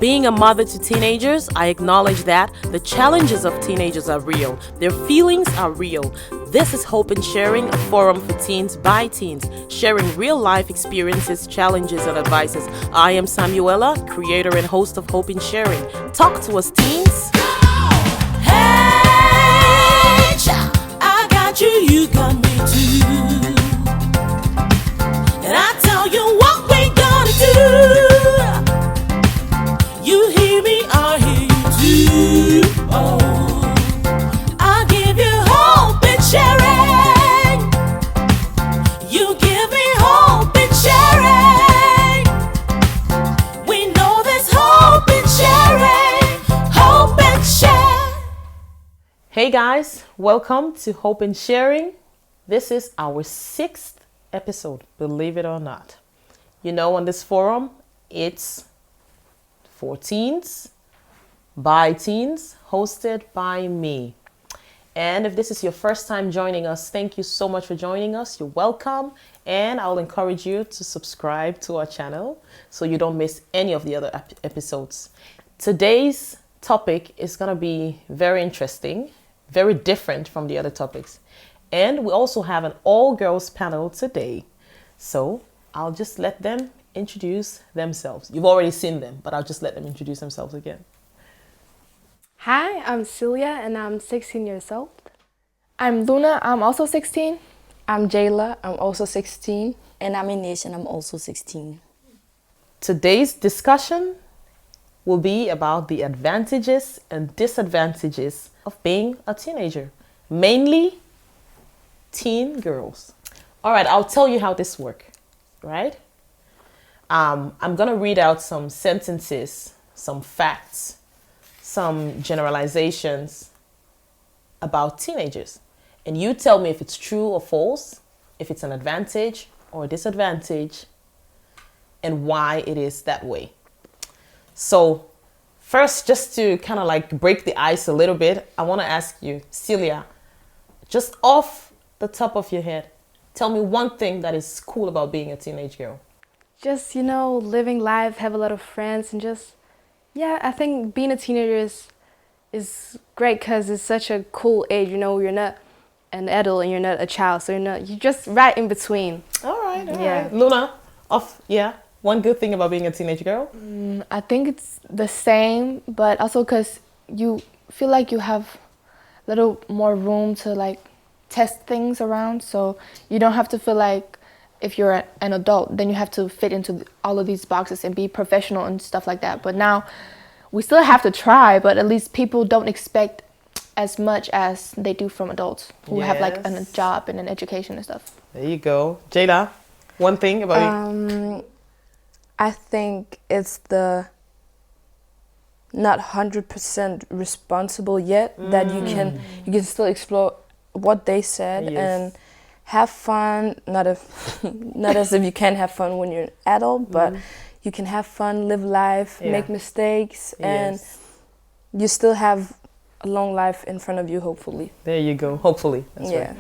Being a mother to teenagers, I acknowledge that the challenges of teenagers are real. Their feelings are real. This is Hope and Sharing, a forum for teens by teens, sharing real-life experiences, challenges, and advices. I am Samuela, creator and host of Hope and Sharing. Talk to us, teens. Hey, I got you, you got me too. And I tell you what we gonna do. You hear me, I hear you too. Oh, I give you hope and sharing. You give me hope and sharing. We know there's hope and sharing. Hope and share. Hey guys, welcome to Hope and Sharing. This is our 6th episode, believe it or not. You know, on this forum, it's for teens, by teens, hosted by me. And if this is your first time joining us, thank you so much for joining us. You're welcome. And I'll encourage you to subscribe to our channel so you don't miss any of the other episodes. Today's topic is going to be very interesting, very different from the other topics. And we also have an all-girls panel today. So I'll just let them introduce themselves. You've already seen them, but I'll just let them introduce themselves again. Hi, I'm Celia and I'm 16 years old. I'm Luna, I'm also 16. I'm Jayla, I'm also 16. And I'm Inish, and I'm also 16. Today's discussion will be about the advantages and disadvantages of being a teenager, mainly teen girls. All right, I'll tell you how this works, right? I'm going to read out some sentences, some facts, some generalizations about teenagers. And you tell me if it's true or false, if it's an advantage or a disadvantage, and why it is that way. So first, just to kind of like break the ice a little bit, I want to ask you, Celia, just off the top of your head, tell me one thing that is cool about being a teenage girl. Just, living life, have a lot of friends, and just, I think being a teenager is great because it's such a cool age. You're not an adult and you're not a child, so you're just right in between. All right. Luna, one good thing about being a teenage girl? I think it's the same, but also because you feel like you have a little more room to like test things around, so you don't have to feel like if you're an adult, then you have to fit into all of these boxes and be professional and stuff like that. But now we still have to try, but at least people don't expect as much as they do from adults who have like a job and an education and stuff. There you go. Jada, one thing about you? I think it's the not 100% responsible yet that you can still explore what they said and have fun. Not as if you can't have fun when you're an adult, but you can have fun, live life, make mistakes, and you still have a long life in front of you, hopefully. There you go. Hopefully. That's right.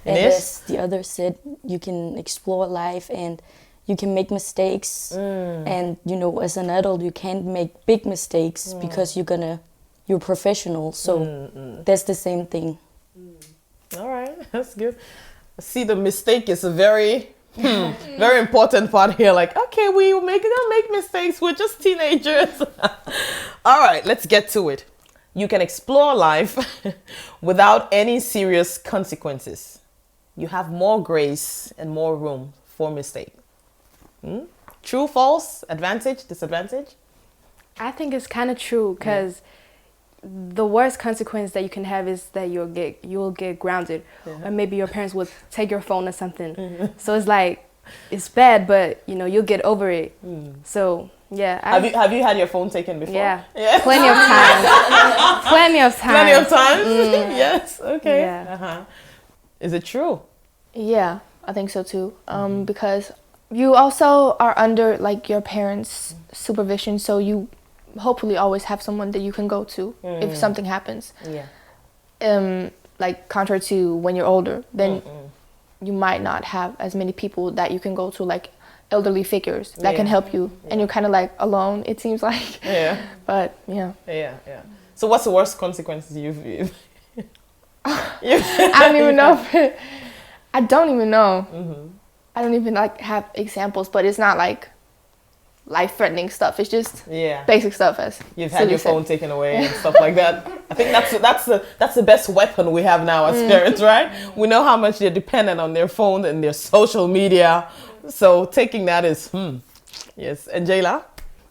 And as the other said, you can explore life and you can make mistakes. And as an adult, you can't make big mistakes because you're professional. So that's the same thing. All right, that's good. See, the mistake is a very, very important part here. Like, okay, we're gonna make mistakes. We're just teenagers. All right, let's get to it. You can explore life without any serious consequences. You have more grace and more room for mistake. True, false, advantage, disadvantage? I think it's kind of true because the worst consequence that you can have is that you'll get grounded, or maybe your parents will take your phone or something. So it's like it's bad, but you'll get over it. So have you had your phone taken before? Yeah. Plenty of times. Plenty of times. Yes. Okay. Yeah. Is it true? Yeah, I think so too. Because you also are under like your parents' supervision, so you hopefully always have someone that you can go to if something happens. Like contrary to when you're older, then you might not have as many people that you can go to, like elderly figures that can Yeah. help you, and you're kind of like alone. It seems like, Yeah. but yeah, Yeah. Yeah. So what's the worst consequences you've I don't even know. I don't even know. Mm-hmm. I don't even like have examples, but it's not like life-threatening stuff. It's just Yeah. basic stuff. As You've had Silly your said. phone taken away and stuff like that. I think that's the best weapon we have now as parents, right? We know how much they're dependent on their phone and their social media. So taking that is yes. And Jayla?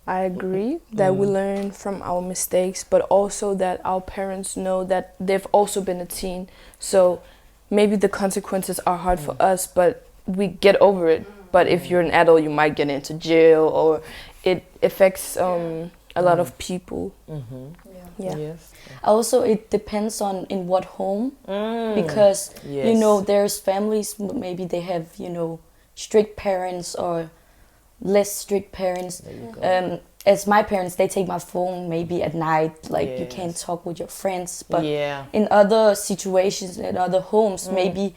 I agree that we learn from our mistakes, but also that our parents know that they've also been a teen. So maybe the consequences are hard for us, but we get over it. But if you're an adult, you might get into jail, or it affects a lot of people. Yeah. Yes. Also, it depends on in what home, because you know there's families maybe they have strict parents or less strict parents. As my parents, they take my phone maybe at night, like you can't talk with your friends. But in other situations, in other homes, maybe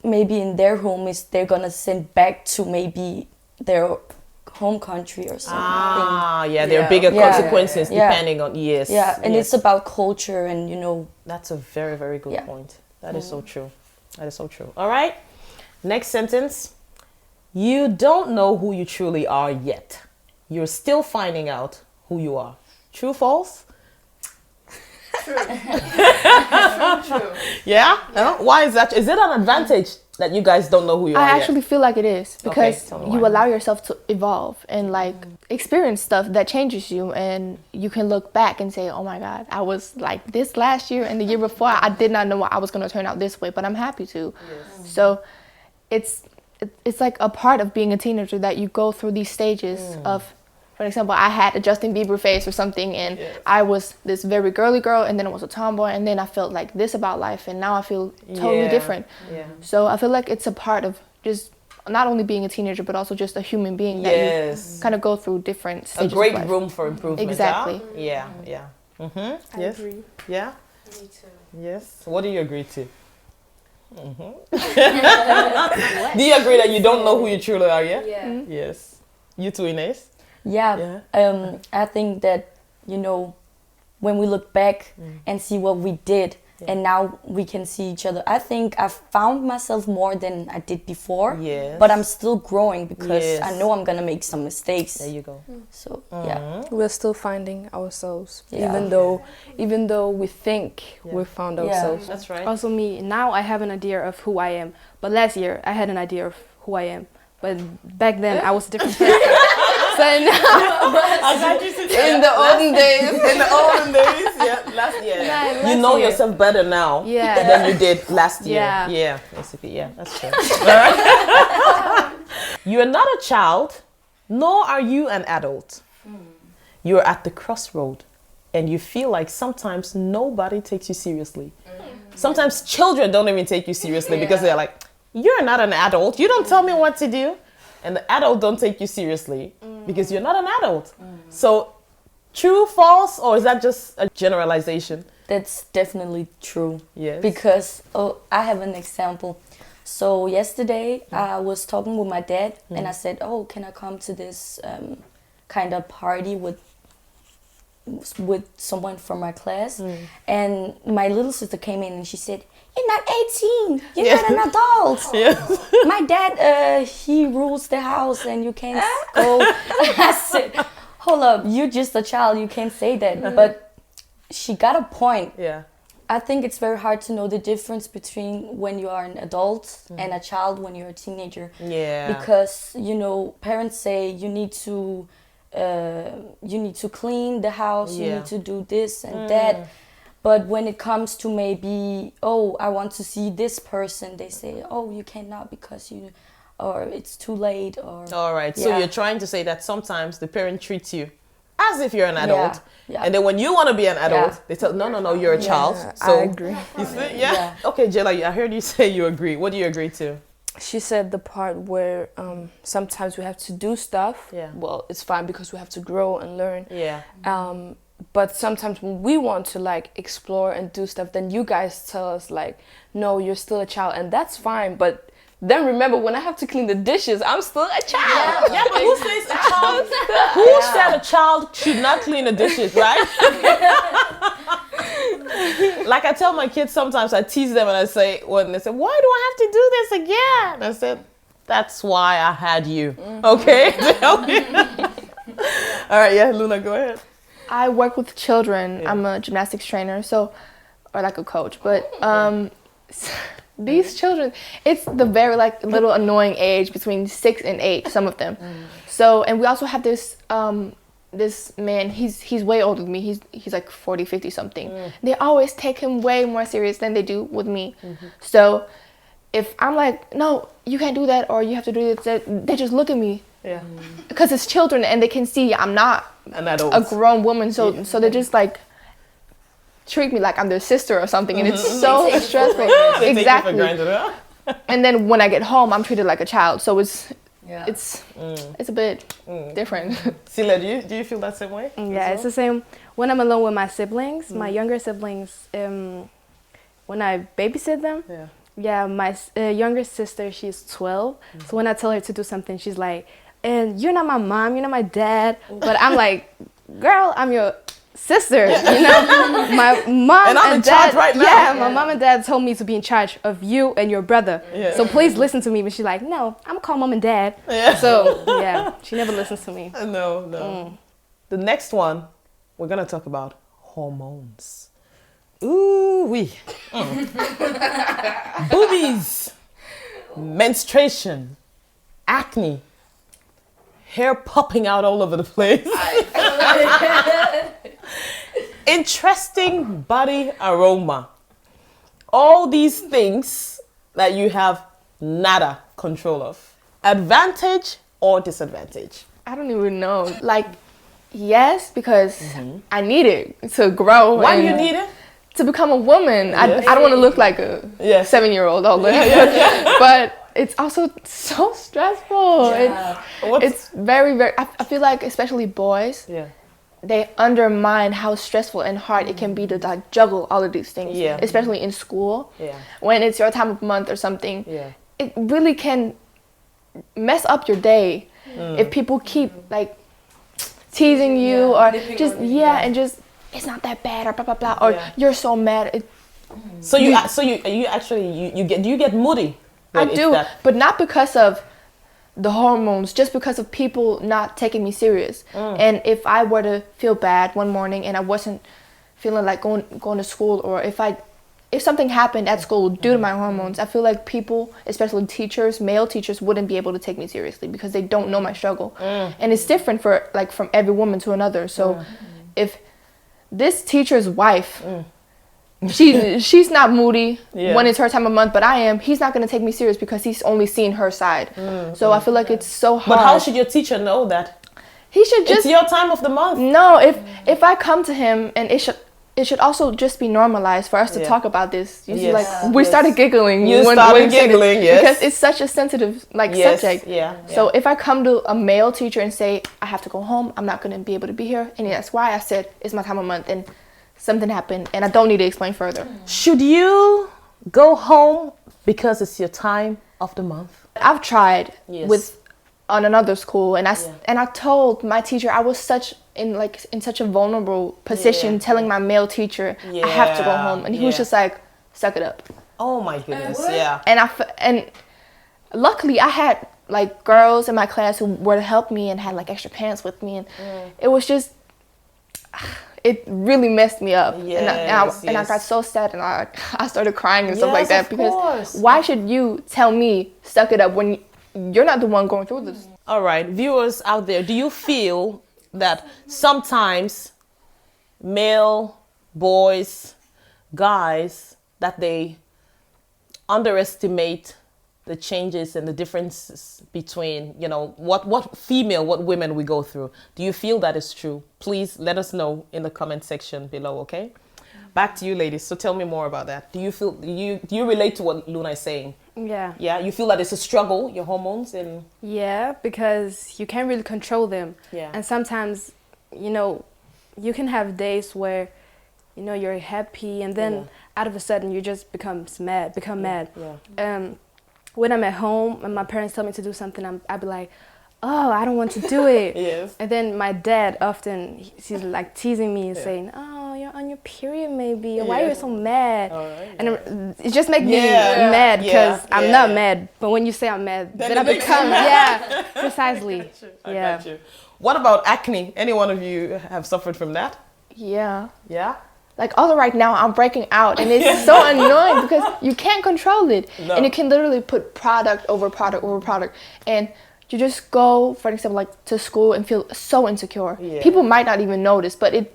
maybe in their home is they're gonna send back to maybe their home country or something. There are bigger consequences Yeah. depending on And it's about culture and That's a very, very good point. That is so true. That is so true. All right. Next sentence. You don't know who you truly are yet. You're still finding out who you are. True, false? True. Yeah? Why is that? Is it an advantage that you guys don't know who you are I yet? actually feel like it is, because tell me you why. allow yourself to evolve and like experience stuff that changes you, and you can look back and say, oh my God, I was like this last year, and the year before I did not know I was going to turn out this way, but I'm happy to. So it's like a part of being a teenager that you go through these stages of, for example, I had a Justin Bieber phase or something, and I was this very girly girl, and then I was a tomboy, and then I felt like this about life, and now I feel totally different. Yeah. So I feel like it's a part of just not only being a teenager, but also just a human being that you kind of go through different A stages great of life. room for improvement. Exactly. Huh? Yeah, yeah. I Yes. agree. Yeah? Me too. Yes. What do you agree to? Do you agree that you don't know who you truly are yet? Yeah. Yes. You too, Ines? Yeah, I think that, when we look back and see what we did, and now we can see each other, I think I found myself more than I did before. Yes. But I'm still growing because Yes. I know I'm gonna make some mistakes. There you go. So yeah, We're still finding ourselves, Yeah. even though we think we found ourselves. That's right. Also me, now I have an idea of who I am. But last year I had an idea of who I am. But back then I was a different person. So now In the olden days. In the olden days, last year. last You know year. yourself better now Yeah. than you did last year. Yeah. Yeah, basically, that's true. Alright. You are not a child, nor are you an adult. You're at the crossroad, and you feel like sometimes nobody takes you seriously. Sometimes children don't even take you seriously because they're like, you're not an adult. You don't tell me what to do. And the adult don't take you seriously because you're not an adult. So true, false, or is that just a generalization? that's definitely true. Yes. Because I have an example. So yesterday I was talking with my dad, and I said, "Oh, can I come to this kind of party with someone from my class?" And my little sister came in and she said, "You're not 18. You're not an adult. My dad, he rules the house, and you can't go." I said, "Hold up, you're just a child. You can't say that." But she got a point. Yeah. I think it's very hard to know the difference between when you are an adult and a child when you're a teenager. Yeah. Because parents say you need to clean the house, you need to do this and that. But when it comes to maybe, I want to see this person, they say, you cannot because or it's too late, or. All right. So you're trying to say that sometimes the parent treats you as if you're an adult. Yeah. And then when you want to be an adult, they tell, no, you're a child. So I agree. You see? Yeah. Okay, Jella, I heard you say you agree. What do you agree to? She said the part where sometimes we have to do stuff. Yeah. Well, it's fine because we have to grow and learn. Yeah. But sometimes when we want to explore and do stuff, then you guys tell us no, you're still a child, and that's fine. But then remember when I have to clean the dishes, I'm still a child. Yeah, but who says a child? Who said a child should not clean the dishes, right? Like I tell my kids sometimes, I tease them and I say, when they say, why do I have to do this again? I said, that's why I had you. Okay? To help you. All right, yeah, Luna, go ahead. I work with children. Yeah. I'm a gymnastics trainer, or like a coach. But these children, it's the very like little annoying age between 6 and 8. Some of them. So, and we also have this this man. He's way older than me. He's like 40, 50 something. They always take him way more serious than they do with me. So, if I'm like, no, you can't do that, or you have to do this, they just look at me. Yeah. Because it's children and they can see I'm not An adult. a grown woman, so they just like treat me like I'm their sister or something, and it's so stressful. They take you for Exactly. granted, huh? And then when I get home, I'm treated like a child, so it's Yeah. it's a bit different. Sila, do you feel that same way? Yeah, it's the same when I'm alone with my siblings, my younger siblings. When I babysit them, my younger sister, she's 12. So when I tell her to do something, she's like, "And you're not my mom, you're not my dad." But I'm like, "Girl, I'm your sister." You know, my mom And I'm in dad. charge right now. Yeah, my mom and dad told me to be in charge of you and your brother. Yeah. So please listen to me. But she's like, "No, I'm gonna call mom and dad." Yeah. So yeah, she never listens to me. No. The next one, we're gonna talk about hormones. Ooh wee. Boobies, menstruation, acne, hair popping out all over the place. Interesting body aroma. All these things that you have nada control of. Advantage or disadvantage? I don't even know. Like, yes, because I need it to grow. Why do and you need it? to become a woman? Yes. I don't want to look like a Yes. 7-year-old all day. But it's also so stressful. It's very, very, I feel like especially boys, Yeah. they undermine how stressful and hard it can be to like juggle all of these things, Yeah. especially in school. Yeah. When it's your time of month or something, Yeah. it really can mess up your day if people keep like teasing you or just and just it's not that bad or blah blah blah or you're so mad. So you actually do you get moody? I when it's do, that- but not because of the hormones, just because of people not taking me serious. And if I were to feel bad one morning and I wasn't feeling like going to school, or if something happened at school due to my hormones, I feel like people, especially teachers, male teachers, wouldn't be able to take me seriously because they don't know my struggle. And it's different from every woman to another. So if this teacher's wife, she's not moody when it's her time of month, but I am. He's not going to take me serious because he's only seen her side. So I feel like it's so hard. But how should your teacher know that? He should just It's your time of the month. no. If I come to him, and it should also just be normalized for us to talk about this. You see, Yes. like we started giggling. You when started we said it, giggling, yes. because it's such a sensitive subject. Yeah. So if I come to a male teacher and say I have to go home, I'm not going to be able to be here, and that's why I said it's my time of month and something happened, and I don't need to explain further. Should you go home because it's your time of the month? I've tried Yes. on another school, and I told my teacher I was in such a vulnerable position, telling my male teacher I have to go home, and he was just like, "Suck it up." Oh my goodness, yeah. And luckily I had like girls in my class who were to help me and had like extra pants with me, and it was just. It really messed me up, and I got so sad, and I started crying and stuff like that, because why should you tell me suck it up when you're not the one going through this? All right, viewers out there, do you feel that sometimes male boys, guys, that they underestimate the changes and the differences between, what women we go through? Do you feel that is true? Please let us know in the comment section below, okay? Back to you, ladies. So tell me more about that. Do you relate to what Luna is saying? Yeah. Yeah, you feel that it's a struggle, your hormones, and Yeah, because you can't really control them. Yeah. And sometimes, you can have days where, you're happy, and then out of a sudden you just become mad. Yeah. when I'm at home and my parents tell me to do something, I'd be like, oh, I don't want to do it. Yes. And then my dad often, he's like teasing me and saying, oh, you're on your period maybe. Why are you so mad? And it just makes me mad because I'm not mad. But when you say I'm mad, then I become, precisely. I got you. What about acne? Any one of you have suffered from that? Yeah. Yeah? Like also right now I'm breaking out and it's so annoying because you can't control it. No. And you can literally put product over product over product. And you just go, for example, like to school and feel so insecure. Yeah. People might not even notice, but it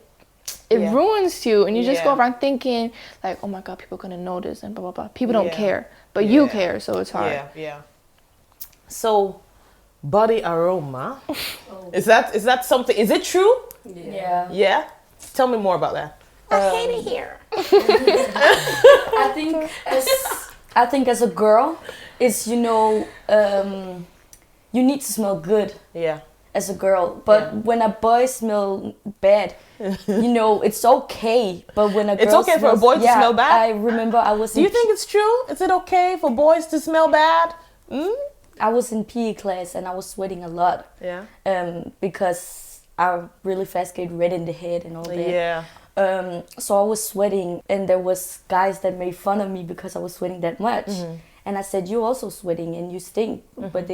ruins you. And you just go around thinking like, oh my God, people are going to notice and blah, blah, blah. People don't care, but you care. So it's hard. Yeah. So body aroma, is that something, is it true? Yeah. Yeah? Tell me more about that. I hate it here. I think as a girl, it's you need to smell good. Yeah. As a girl, but when a boy smell bad, it's okay. But when a girl it's okay for a boy to smell bad. I remember I was. Do you think it's true? Is it okay for boys to smell bad? I was in PE class and I was sweating a lot. Yeah. Because I really fast get red in the head and all that. Yeah. So I was sweating, and there was guys that made fun of me because I was sweating that much. Mm-hmm. And I said, "You're also sweating, and you stink." Mm-hmm. But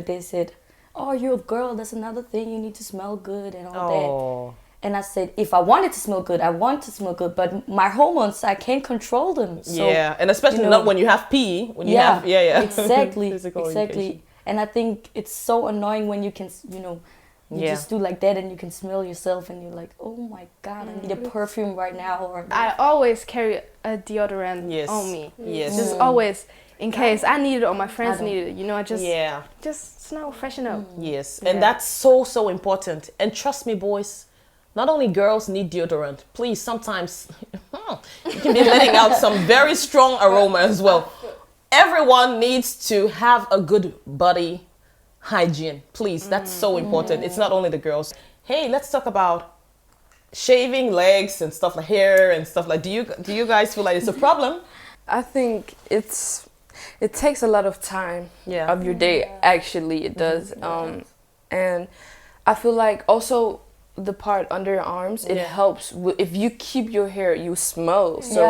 they said, "Oh, you're a girl. That's another thing. You need to smell good and all that." And I said, if I wanted to smell good, I want to smell good. But my hormones, I can't control them. So, and especially not when you have PE. When you have, exactly, physical exactly. education. And I think it's so annoying when you can, you just do like that and you can smell yourself and you're like, oh my God, I need a perfume right now. Or I always carry a deodorant on me. Yes. Just always, in case I need it or my friends need it. I just smell, freshen up. Yes, and that's so important. And trust me, boys, not only girls need deodorant. Please, sometimes you can be letting out some very strong aroma as well. Everyone needs to have a good body hygiene. Please, that's so important. It's not only the girls. Hey, let's talk about shaving legs and stuff like hair and stuff like. Do you guys feel like it's a problem? I think it takes a lot of time of your day. Actually, it does. And I feel like also the part under your arms, it helps. If you keep your hair, you smell. So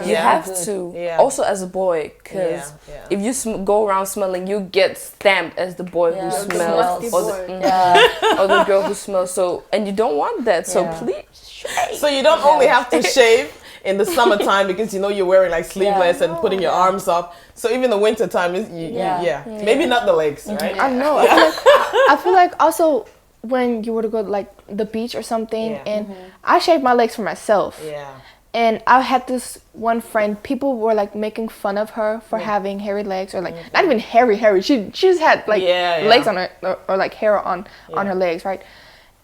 you have to. Also as a boy, because if you go around smelling, you get stamped as the boy who smells, or the girl who smells. So, and you don't want that. So please shave. So you don't only have to shave in the summertime because you're wearing like sleeveless and putting your arms up. So even the winter time is maybe not the legs, right? I know. I feel like also when you were to go to like the beach or something, and I shaved my legs for myself. Yeah. And I had this one friend, people were like making fun of her for having hairy legs, or like not even hairy. She just had like legs on her, or like hair on her legs, right?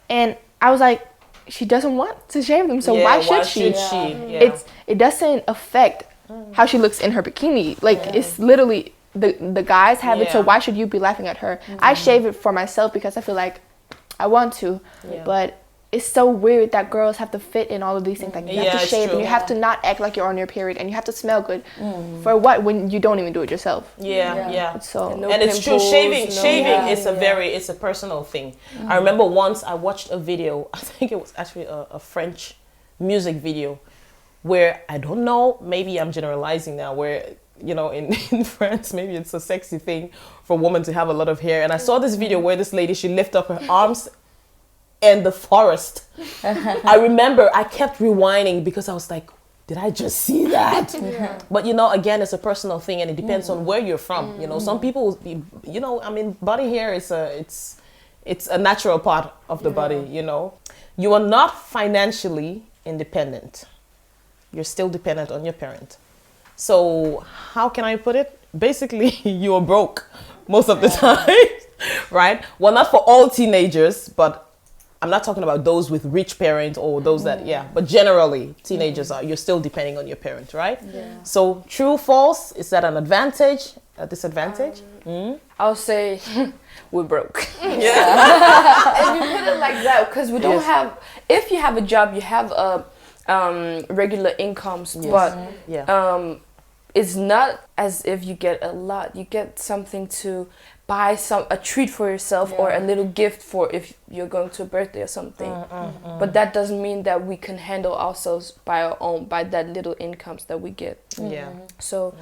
And I was like, she doesn't want to shave them, so why should she? It doesn't affect how she looks in her bikini. Like it's literally the guys have it, so why should you be laughing at her? I shave it for myself because I feel like I want to, but it's so weird that girls have to fit in all of these things. Like you have to shave and you have to not act like you're on your period, and you have to smell good. For what, when you don't even do it yourself? So and it's true. Shaving is a personal thing. I remember once I watched a video. I think it was actually a French music video where, I don't know, maybe I'm generalizing now, where in France, maybe it's a sexy thing for a woman to have a lot of hair. And I saw this video where this lady, she lifted up her arms in the forest. I remember I kept rewinding because I was like, did I just see that? But again, it's a personal thing, and it depends on where you're from. Some people, body hair is it's a natural part of the body. You are not financially independent. You're still dependent on your parent. So how can I put it? Basically, you are broke most of the time, right? Well, not for all teenagers, but I'm not talking about those with rich parents or those that, but generally teenagers you're still depending on your parents, right? So true, false, is that an advantage, a disadvantage? I'll say we're broke. Yeah. If you put it like that, because we don't have, if you have a job, you have a regular incomes, but it's not as if you get a lot. You get something to buy a treat for yourself or a little gift for if you're going to a birthday or something. But that doesn't mean that we can handle ourselves by our own, by that little incomes that we get. Yeah. So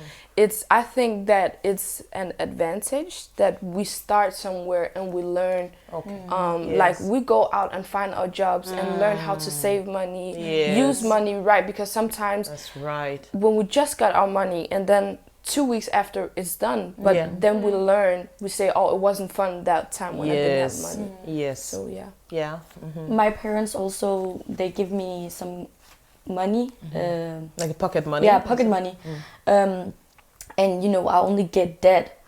I think that it's an advantage that we start somewhere and we learn. Like we go out and find our jobs and learn how to save money, use money right, because sometimes That's right. when we just got our money and then 2 weeks after it's done, but then we learn, we say, oh, it wasn't fun that time when I didn't have money. Yes. So Yeah. My parents also, they give me some money. Like a pocket money. Yeah, pocket money. And you know, I only get that.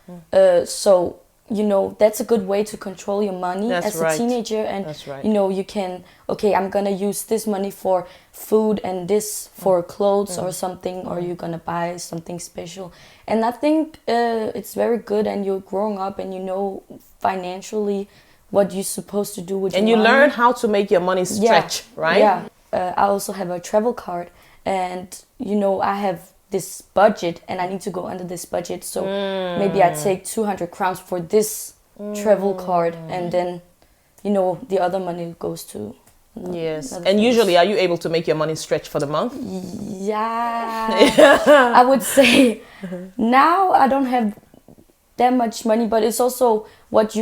So you know, that's a good way to control your money as a teenager. And you know, you can, okay, I'm gonna use this money for food and this for clothes or something, or you're gonna buy something special. And I think it's very good, and you're growing up and you know financially what you're supposed to do with your money. And you learn how to make your money stretch, right? Yeah. I also have a travel card, and you know, I have this budget and I need to go under this budget, so maybe I take 200 crowns for this travel card, and then you know the other money goes to and things. Usually are you able to make your money stretch for the month? I would say now I don't have that much money, but it's also what's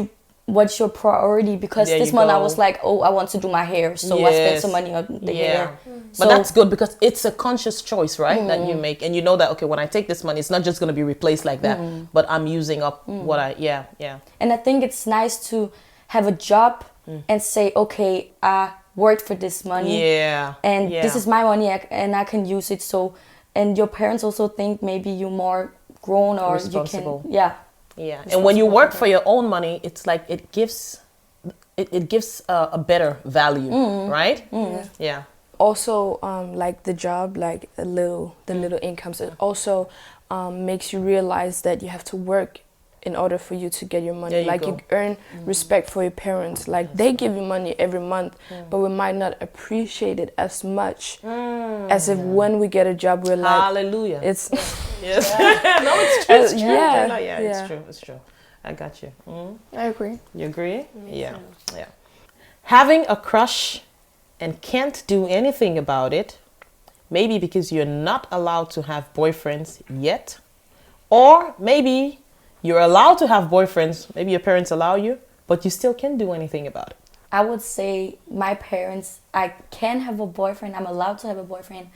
your priority, because this month I was like, oh, I want to do my hair, so I spent some money on the hair. But that's good, because it's a conscious choice, right, that you make, and you know that, okay, when I take this money, it's not just going to be replaced like that, but I'm using up what And I think it's nice to have a job and say, okay, I worked for this money, and this is my money, and I can use it. So, and your parents also think maybe you're more grown, or responsible. You can, and when you work for your own money, it's like it gives a better value, right? Also, like the job, like the little incomes, it also makes you realize that you have to work in order for you to get your money. You earn respect for your parents. Like they give you money every month, but we might not appreciate it as much as if when we get a job, we're like, hallelujah. It's yes. No, it's true. It's true. Yeah. It's true. I got you. I agree. You agree? Yeah. Having a crush and can't do anything about it, maybe because you're not allowed to have boyfriends yet, or maybe you're allowed to have boyfriends, maybe your parents allow you, but you still can't do anything about it. I would say my parents, I can have a boyfriend, I'm allowed to have a boyfriend,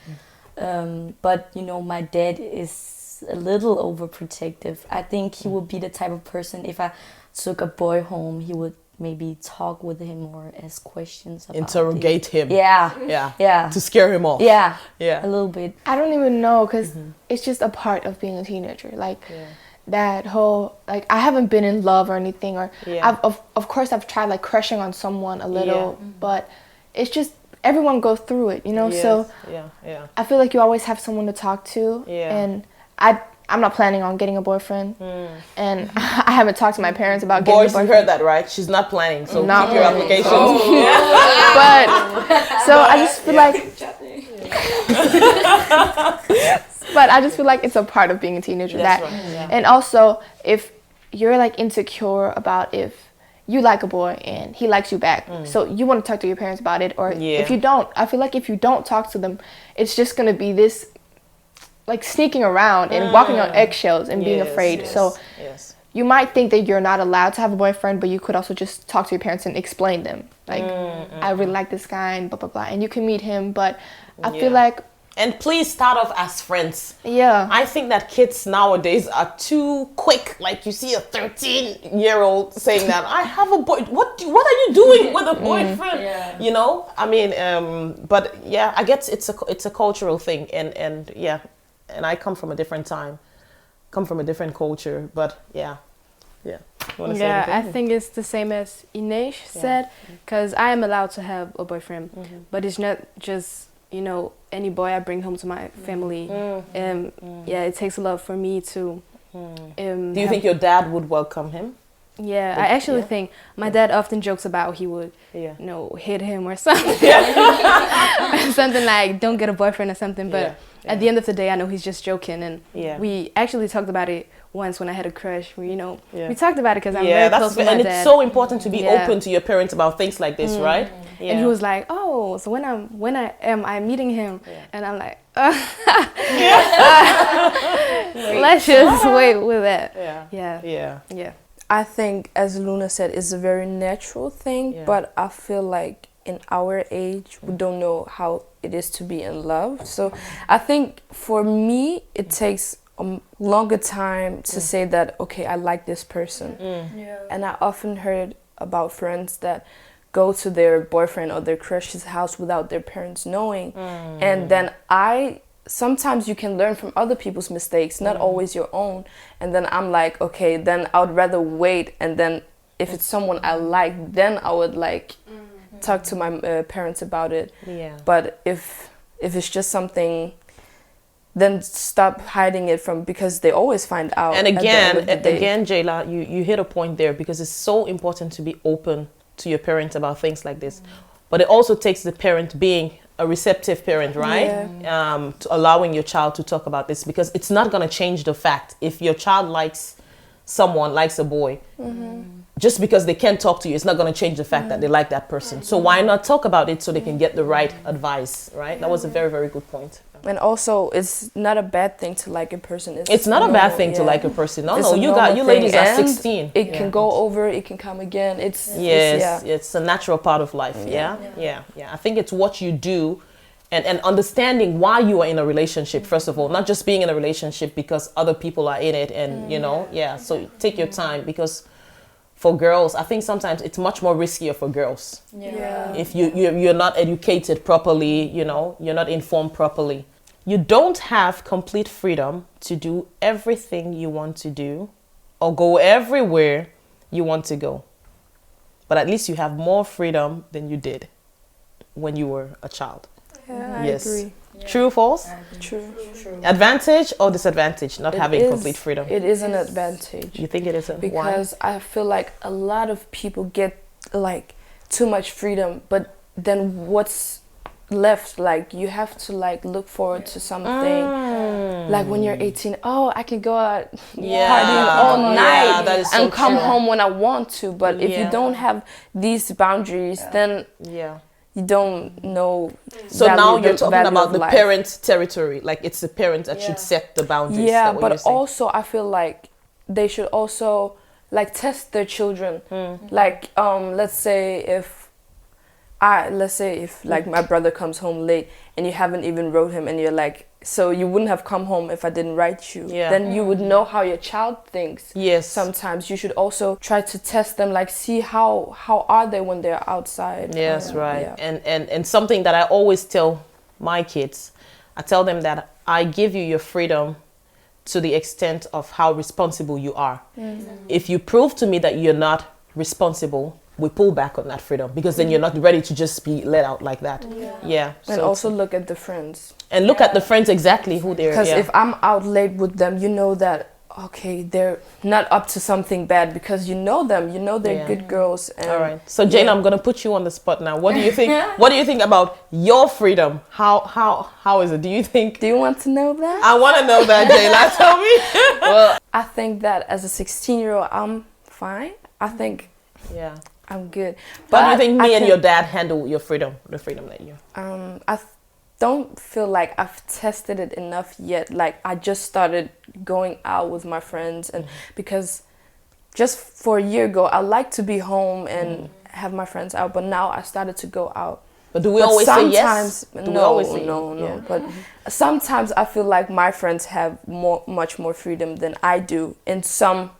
but you know, my dad is a little overprotective. I think he would be the type of person, if I took a boy home, he would maybe talk with him or ask questions about interrogate him. Yeah. To scare him off. Yeah. A little bit. I don't even know, because it's just a part of being a teenager. Like that whole, like, I haven't been in love or anything, or of course I've tried like crushing on someone a little, but it's just everyone goes through it, you know. So I feel like you always have someone to talk to, and I'm not planning on getting a boyfriend, and I haven't talked to my parents about getting a boyfriend. Boys, you heard that, right? She's not planning, so not keep your applications. But so I just feel like, but I just feel like it's a part of being a teenager. And also if you're like insecure about if you like a boy and he likes you back, so you want to talk to your parents about it, or if you don't, I feel like if you don't talk to them, it's just gonna be this like sneaking around and walking on eggshells and being afraid. So you might think that you're not allowed to have a boyfriend, but you could also just talk to your parents and explain them. Like, I really like this guy and blah, blah, blah. And you can meet him, but I feel like... And please start off as friends. Yeah. I think that kids nowadays are too quick. Like, you see a 13-year-old saying that, I have a boy. What are you doing with a boyfriend? You know? I mean, but yeah, I guess it's a cultural thing. And yeah. And I come from a different time, come from a different culture, but yeah. I think it's the same as Ines said, because I am allowed to have a boyfriend, but it's not just, you know, any boy I bring home to my family. It takes a lot for me to. Do you think your dad would welcome him? Yeah, Like, I actually yeah. think my dad often jokes about he would, Yeah. hit him or something. Something like, don't get a boyfriend or something. But at the end of the day, I know he's just joking. And Yeah. we actually talked about it once when I had a crush. We, Yeah. we talked about it because I'm very close with my and dad. it's so important to be Yeah. open to your parents about things like this, right? Yeah. And he was like, "Oh, so when I'm meeting him?" Yeah. And I'm like, "Let's just wait with that." Yeah. Yeah. Yeah. I think, as Luna said, it's a very natural thing, Yeah. but I feel like in our age, we don't know how it is to be in love. So I think for me, it takes a longer time to say that, okay, I like this person. And I often heard about friends that go to their boyfriend or their crush's house without their parents knowing. And then sometimes you can learn from other people's mistakes, not always your own. And then I'm like, okay, then I would rather wait. And then if it's someone I like, then I would like talk to my parents about it. Yeah. But if it's just something, then stop hiding it from, because they always find out. And at the end of the day. again, Jayla, you hit a point there, because it's so important to be open to your parents about things like this. But it also takes the parent being a receptive parent, right? To allowing your child to talk about this, because it's not going to change the fact if your child likes a boy, just because they can't talk to you, it's not going to change the fact that they like that person. So why not talk about it so they can get the right advice, right? That was a very, very good point. And also, it's not a bad thing to like a person. It's not a bad thing to like a person. No, It's a you normal ladies thing, are and 16. It can go over, it can come again. It's a natural part of life. Yeah. I think it's what you do, and understanding why you are in a relationship, first of all, not just being in a relationship because other people are in it, and so take your time, because for girls, I think sometimes it's much more riskier for girls. If you're not educated properly, you're not informed properly. You don't have complete freedom to do everything you want to do or go everywhere you want to go. But at least you have more freedom than you did when you were a child. Yeah, Yes. I agree. True or false? True. Advantage or disadvantage, not having complete freedom? It is an advantage. You think it is? Because I feel like a lot of people get like too much freedom, but then what's left, like you have to like look forward to something. Like when you're 18, I can go out partying all night that is so and come true. home when I want to. But if you don't have these boundaries, then you don't know. So now you're talking value about of the life. parent territory. Like it's the parent that should set the boundaries. Is Yeah, that what you're but saying? also I feel like they should also like test their children. Like let's say if like my brother comes home late and you haven't even wrote him, and you're like, so you wouldn't have come home if I didn't write you. Then you would know how your child thinks. Yes. Sometimes you should also try to test them, like see how are they when they're outside. Yes, right. Yeah. And something that I always tell my kids, I tell them that I give you your freedom to the extent of how responsible you are. If you prove to me that you're not responsible, we pull back on that freedom, because then you're not ready to just be let out like that. And So also look at the friends. and look at the friends exactly who they're. Because if I'm out late with them, you know that, okay, they're not up to something bad, because you know them, you know they're good girls. And all right. So Jane, I'm gonna put you on the spot now. What do you think? What do you think about your freedom? How is it? Do you think? Do you want to know that? I want to know that, Jayla. Tell me. Well, I think that as a 16-year-old, I'm fine. I think I'm good. But how do you think me and your dad handle your freedom, the freedom that you? Don't feel like I've tested it enough yet. Like I just started going out with my friends, and because just for a year ago I like to be home and have my friends out, but now I started to go out. But do we always say yes? No. But sometimes I feel like my friends have much more freedom than I do in some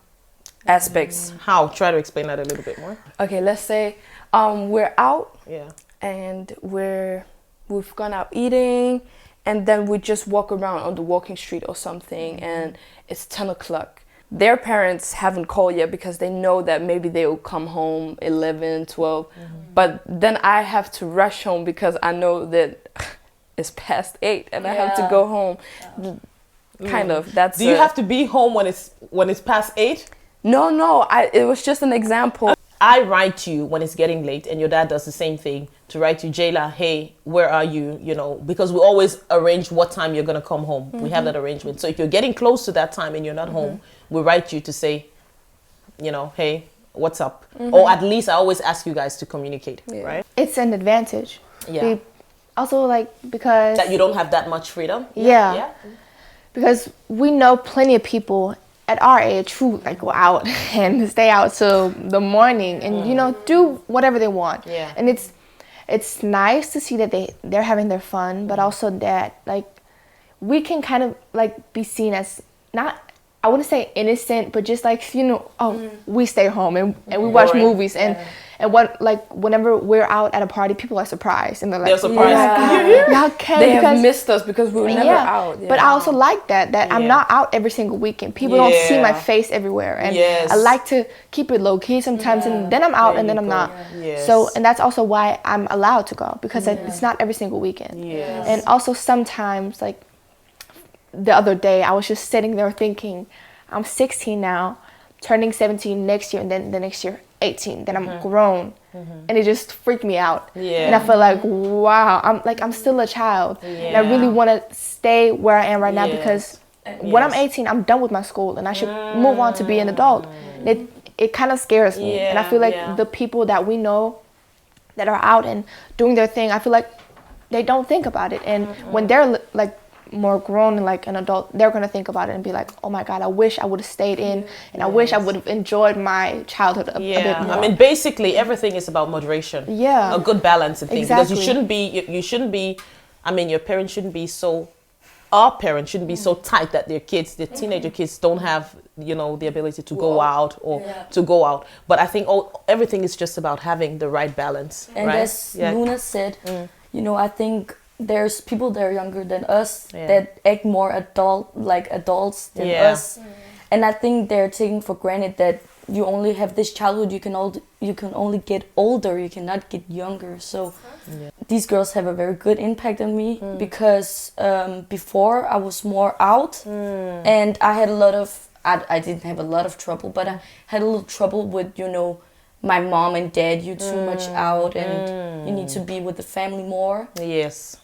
aspects. How? Try to explain that a little bit more. Okay, let's say we're out Yeah. and we've gone out eating, and then we just walk around on the walking street or something, and it's 10 o'clock. Their parents haven't called yet because they know that maybe they will come home 11, 12. But then I have to rush home because I know that it's past 8 and I have to go home. Kind of. That's. Do you have to be home when it's past 8? No, it was just an example. I write you when it's getting late, and your dad does the same thing to write you, Jayla, hey, where are you? You know, because we always arrange what time you're going to come home. We have that arrangement. So if you're getting close to that time and you're not home, we write you to say, you know, hey, what's up? Or at least I always ask you guys to communicate, right? It's an advantage. Yeah. Also, like, because That you don't have that much freedom. Yeah. Because we know plenty of people at our age who like go out and stay out till the morning and you know do whatever they want. Yeah. And it's nice to see that they're having their fun, but also that like we can kind of like be seen as not, I wouldn't say innocent, but just like, you know, we stay home and we watch movies and what, like, whenever we're out at a party, people are surprised and they're like, They're surprised. y'all can, They because have missed us because we were never out. But I also like that I'm Yeah. not out every single weekend. People don't see my face everywhere, and Yes. I like to keep it low key sometimes, and then I'm out and then I'm not. Yes. So, and that's also why I'm allowed to go, because it's not every single weekend. Yes. And also sometimes, like the other day, I was just sitting there thinking, I'm 16 now, turning 17 next year, and then the next year 18. Then I'm grown, and it just freaked me out. Yeah. And I feel like, wow, I'm still a child, and I really want to stay where I am right now, because when I'm 18, I'm done with my school, and I should move on to be an adult. And it kind of scares me, and I feel like the people that we know that are out and doing their thing, I feel like they don't think about it, and when they're like more grown and like an adult, they're gonna think about it and be like, oh my god, I wish I would have stayed in, and I wish I would have enjoyed my childhood a bit more. I mean, basically everything is about moderation. Yeah. A good balance of things. Exactly. Because you shouldn't be, I mean, your parents shouldn't be so, our parents shouldn't be so tight that their kids, their teenager kids don't have, you know, the ability to go out or to go out. But I think everything is just about having the right balance. And right? as Luna said, you know, I think there's people that are younger than us Yeah. that act more adults than us, and I think they're taking for granted that you only have this childhood. You can only get older. You cannot get younger. So these girls have a very good impact on me, because before I was more out, and I had a lot of. I didn't have a lot of trouble, but I had a little trouble with, you know, my mom and dad, you're too much out and you need to be with the family more. Yes.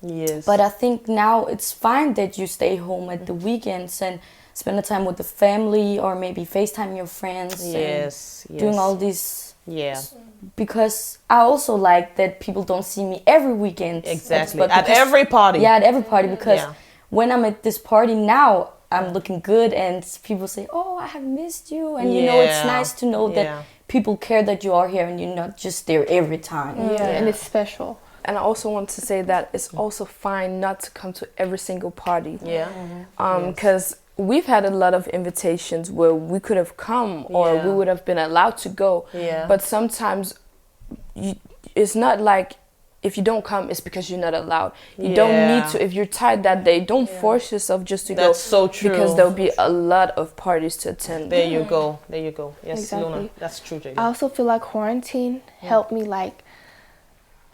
Yes. But I think now it's fine that you stay home at the weekends and spend the time with the family, or maybe FaceTime your friends. Yes. And doing all these. Yeah. Because I also like that people don't see me every weekend. Exactly. But At because- every party. Yeah, at every party, because Yeah. when I'm at this party now, I'm looking good, and people say, "Oh, I have missed you," and you know, it's Yeah. nice to know that people care that you are here and you're not just there every time. And it's special. And I also want to say that it's also fine not to come to every single party. Yeah. Because we've had a lot of invitations where we could have come, or Yeah. we would have been allowed to go. Yeah. But sometimes it's not like if you don't come, it's because you're not allowed. You don't need to. If you're tired that day, don't force yourself just to go. That's so true. Because there'll be a lot of parties to attend. There you go. There you go. Yes, Exactly. Luna. That's true, Jada. I also feel like quarantine helped me like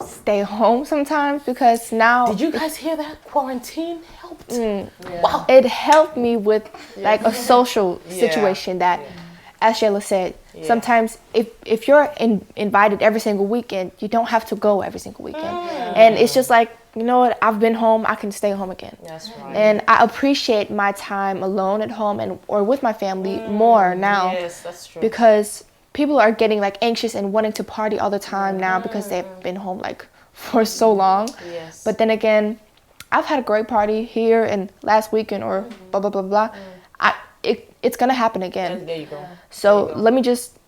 stay home sometimes, because now Did you guys hear that? Quarantine helped. Wow. it helped me with like a social situation that, as Shayla said, sometimes if you're invited every single weekend, you don't have to go every single weekend. And it's just like, you know what, I've been home, I can stay home again. That's right. And I appreciate my time alone at home or with my family more now. Yes, that's true. Because people are getting like anxious and wanting to party all the time now, because they've been home like for so long. Yes. But then again, I've had a great party here and last weekend or blah blah blah blah. It's gonna happen again. There you go. So let me just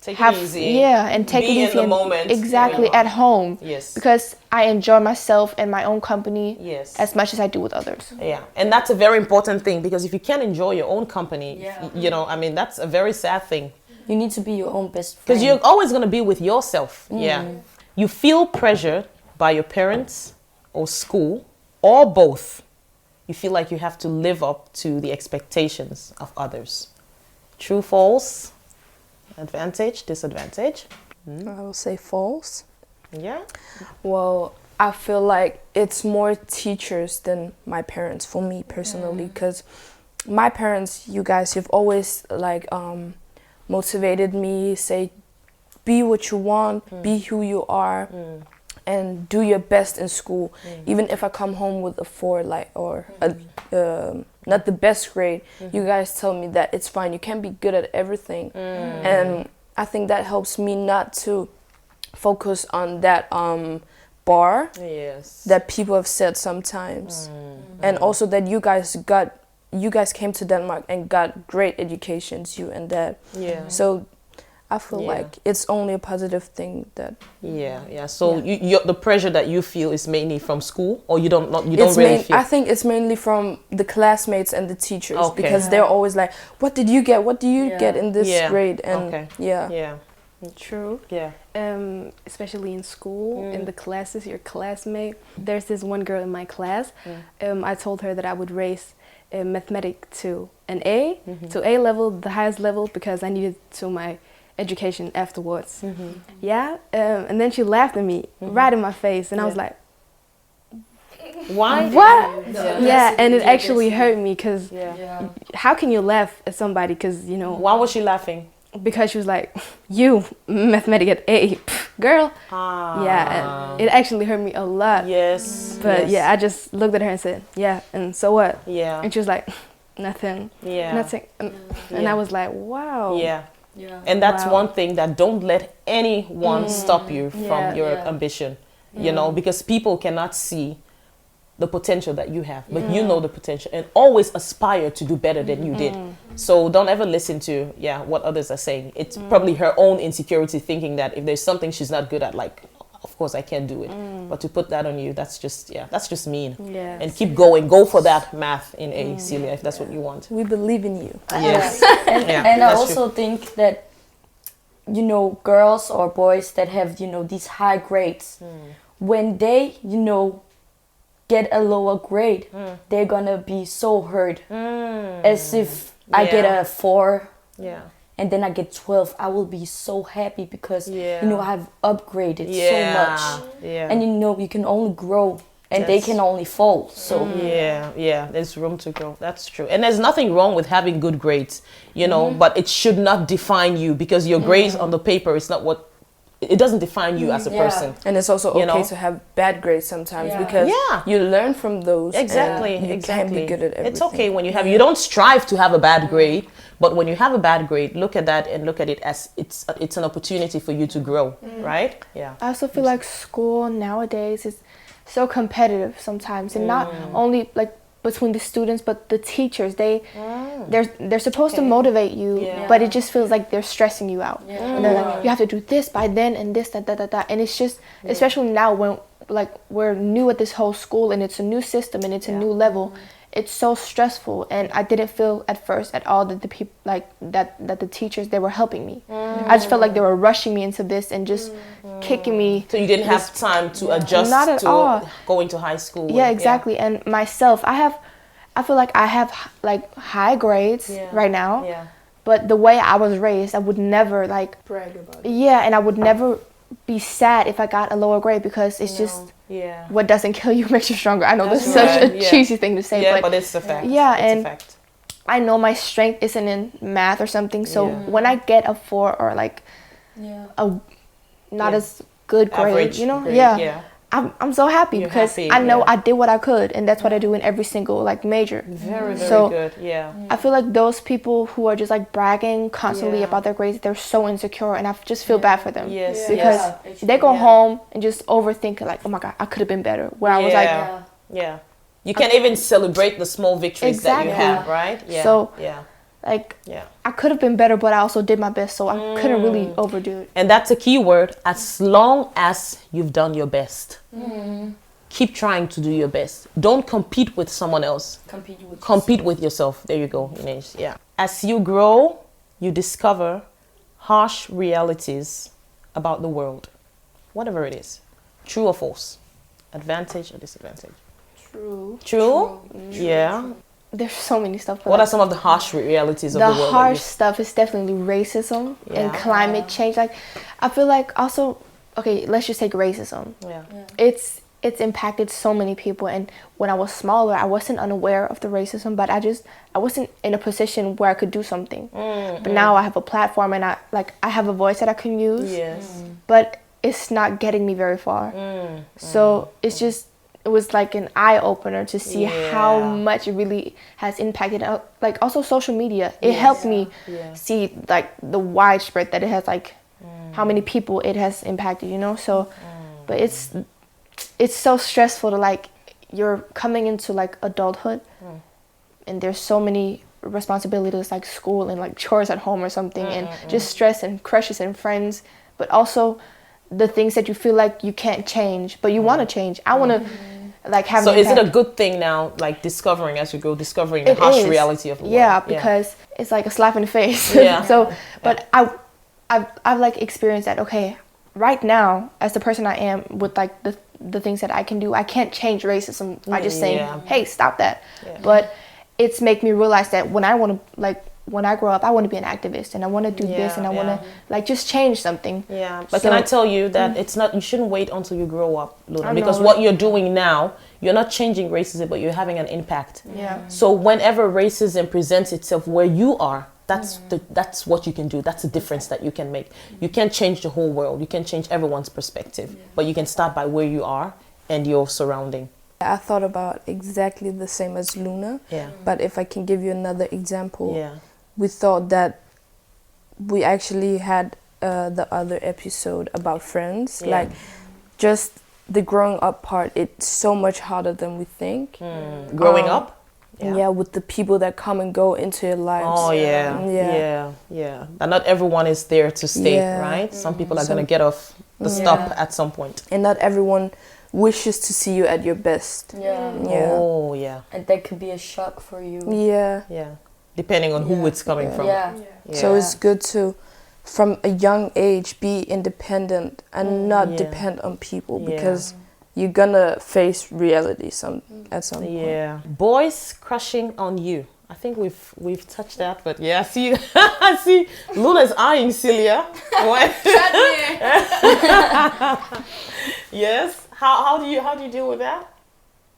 Take have it easy. and take Be it easy in the and- moment. exactly Yeah. at home. Yes. Because I enjoy myself and my own company Yes. as much as I do with others. Yeah, and that's a very important thing, because if you can't enjoy your own company, you know, I mean, that's a very sad thing, You need to be your own best friend. because you're always going to be with yourself. Yeah. You feel pressured by your parents or school or both. You feel like you have to live up to the expectations of others. True, false, advantage, disadvantage. I will say false. Yeah. Well, I feel like it's more teachers than my parents, for me personally, because my parents, you guys, you've always like motivated me, say be what you want, be who you are, and do your best in school. Even if I come home with a 4, like, or not the best grade, you guys tell me that it's fine, you can be good at everything. And I think that helps me not to focus on that bar that people have said sometimes. And also that you guys came to Denmark and got great educations, you and Dad. So I feel like it's only a positive thing that. So the pressure that you feel is mainly from school, or you don't really feel. I think it's mainly from the classmates and the teachers, because they're always like, "What did you get? What do you get in this grade?" And True. Yeah. Especially in school, in the classes, your classmate. There's this one girl in my class. I told her that I would raise mathematics to an A, to A level, the highest level, because I needed to my education afterwards. And then she laughed at me right in my face, and I was like, why? What? And it actually hurt me, because how can you laugh at somebody? Because, you know. Why was she laughing? Because she was like, you, mathematics at A, girl. And it actually hurt me a lot. But I just looked at her and said, and so what? And she was like, nothing. Nothing. And I was like, wow. And that's one thing, that don't let anyone stop you from your ambition, you know, because people cannot see the potential that you have, but you know the potential, and always aspire to do better than you did. So don't ever listen to what others are saying. It's probably her own insecurity, thinking that if there's something she's not good at, like, of course I can't do it. But to put that on you, that's just mean. And keep going, go for that math in A, Celia, if that's what you want. We believe in you. And I also think that, you know, girls or boys that have, you know, these high grades, when they, you know, get a lower grade, they're gonna be so hurt. As if I get a 4 and then I get 12, I will be so happy, because you know, I've upgraded so much. And you know, you can only grow, and they can only fall. So there's room to grow. That's true. And there's nothing wrong with having good grades, you know, but it should not define you, because your grades on the paper is not what. It doesn't define you as a person. And it's also okay to have bad grades sometimes, because you learn from those. Exactly. And you can be good at everything. It's okay when you don't strive to have a bad grade, but when you have a bad grade, look at that and look at it as it's an opportunity for you to grow, right? I also feel like school nowadays is so competitive sometimes, and not only like between the students, but the teachers. They're supposed to motivate you, but it just feels like they're stressing you out. And they're like, you have to do this by then, and this, that. And it's just, especially now when like we're new at this whole school, and it's a new system, and it's a new level. It's so stressful, and I didn't feel at first at all that the people like that the teachers, they were helping me. I just felt like they were rushing me into this and just kicking me. So you didn't have time to adjust to all. Going to high school. Exactly. And myself, I feel like I have like high grades right now, but the way I was raised, I would never like brag about it. And I would never be sad if I got a lower grade, because it's just what doesn't kill you makes you stronger. I know this is such a cheesy thing to say, but it's a fact. And a fact. I know my strength isn't in math or something, so when I get a 4 or like a not as good grade, average, you know, I'm so happy. You're because happy, I know I did what I could, and that's what I do in every single like major. Very good. I feel like those people who are just like bragging constantly about their grades, they're so insecure, and I just feel bad for them. Because they go home and just overthink, like, oh my god, I could have been better. Where I was like, you can't even celebrate the small victories that you have, right? So I could have been better, but I also did my best, so I couldn't really overdo it. And that's a key word. As long as you've done your best, keep trying to do your best. Don't compete with someone else. Compete with yourself. There you go, Inês. As you grow, you discover harsh realities about the world, whatever it is, true or false, advantage or disadvantage. True. There's so many stuff. What are some of the harsh realities of the world? The harsh stuff is definitely racism and climate change. Like, I feel like also, okay, let's just take racism. it's impacted so many people. And when I was smaller, I wasn't unaware of the racism, but I wasn't in a position where I could do something. But now I have a platform, and I have a voice that I can use. Yes. But it's not getting me very far. So it was like an eye opener to see how much it really has impacted. Like also social media, it helped me see like the widespread that it has, like how many people it has impacted. You know, so but it's so stressful to like you're coming into like adulthood, and there's so many responsibilities like school and like chores at home or something, and just stress and crushes and friends, but also the things that you feel like you can't change, but you want to change. I want to like have. So is it a good thing now, like discovering as you go, discovering the harsh reality of the world? Yeah, because it's like a slap in the face. Yeah. So, but I've like experienced that. Okay, right now, as the person I am, with like the things that I can do, I can't change racism by just saying, "Hey, stop that." But it's make me realize that when I grow up, I want to be an activist, and I want to do this, and I want to like just change something. Yeah, but can I tell you that it's not, you shouldn't wait until you grow up, Luna, because what you're doing now, you're not changing racism, but you're having an impact. Yeah. So whenever racism presents itself where you are, that's what you can do. That's the difference that you can make. You can't change the whole world. You can change everyone's perspective, but you can start by where you are and your surrounding. I thought about exactly the same as Luna. Yeah. But if I can give you another example. Yeah. We thought that we actually had the other episode about friends. Yeah. Like, just the growing up part, it's so much harder than we think. Growing up? Yeah, with the people that come and go into your lives. Oh, yeah. And not everyone is there to stay, right? Some people are going to get off the stop at some point. And not everyone wishes to see you at your best. Yeah. Oh, yeah. And that could be a shock for you. Yeah. Yeah. Depending on who it's coming from. Yeah. So it's good to, from a young age, be independent and not depend on people, because you're gonna face reality at some point. Yeah. Boys crushing on you. I think we've touched that, but yeah, see, I see Luna's eyeing Celia. What? Yes. How do you deal with that?